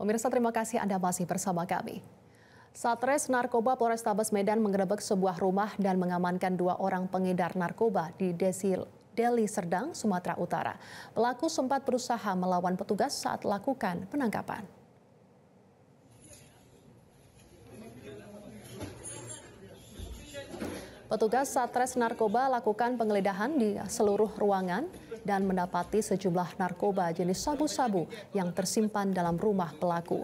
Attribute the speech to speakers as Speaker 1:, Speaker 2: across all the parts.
Speaker 1: Pemirsa, terima kasih Anda masih bersama kami. Satres Narkoba Polrestabes Medan mengerebek sebuah rumah dan mengamankan 2 orang pengedar narkoba di Deli Serdang, Sumatera Utara. Pelaku sempat berusaha melawan petugas saat lakukan penangkapan. Petugas Satres Narkoba lakukan penggeledahan di seluruh ruangan dan mendapati sejumlah narkoba jenis sabu-sabu yang tersimpan dalam rumah pelaku.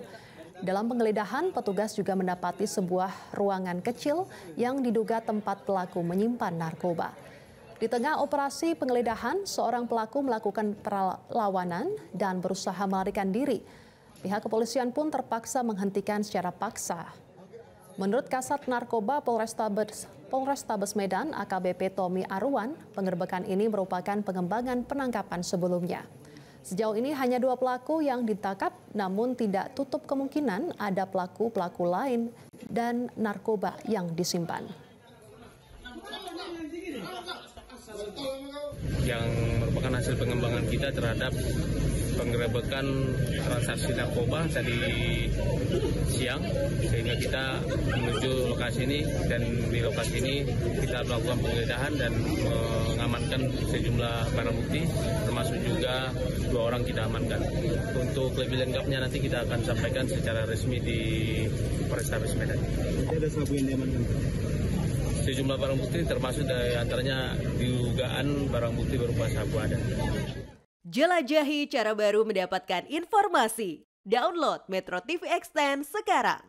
Speaker 1: Dalam penggeledahan, petugas juga mendapati sebuah ruangan kecil yang diduga tempat pelaku menyimpan narkoba. Di tengah operasi penggeledahan, seorang pelaku melakukan perlawanan dan berusaha melarikan diri. Pihak kepolisian pun terpaksa menghentikan secara paksa. Menurut Kasat Narkoba Polrestabes Medan AKBP Tommy Arwan, penggerebekan ini merupakan pengembangan penangkapan sebelumnya. Sejauh ini hanya 2 pelaku yang ditangkap, namun tidak tutup kemungkinan ada pelaku-pelaku lain dan narkoba yang disimpan.
Speaker 2: Yang merupakan hasil pengembangan kita terhadap penggerebekan transaksi narkoba tadi siang, sehingga kita menuju lokasi ini, dan di lokasi ini kita melakukan penggeledahan dan mengamankan sejumlah barang bukti, termasuk juga 2 orang kita amankan. Untuk lebih lengkapnya nanti kita akan sampaikan secara resmi di Polrestabes Medan.
Speaker 3: Ada sabu yang diamankan?
Speaker 2: Sejumlah barang bukti termasuk dari antaranya dugaan barang bukti berupa sabu ada.
Speaker 4: Jelajahi cara baru mendapatkan informasi. Download Metro TV Extend sekarang.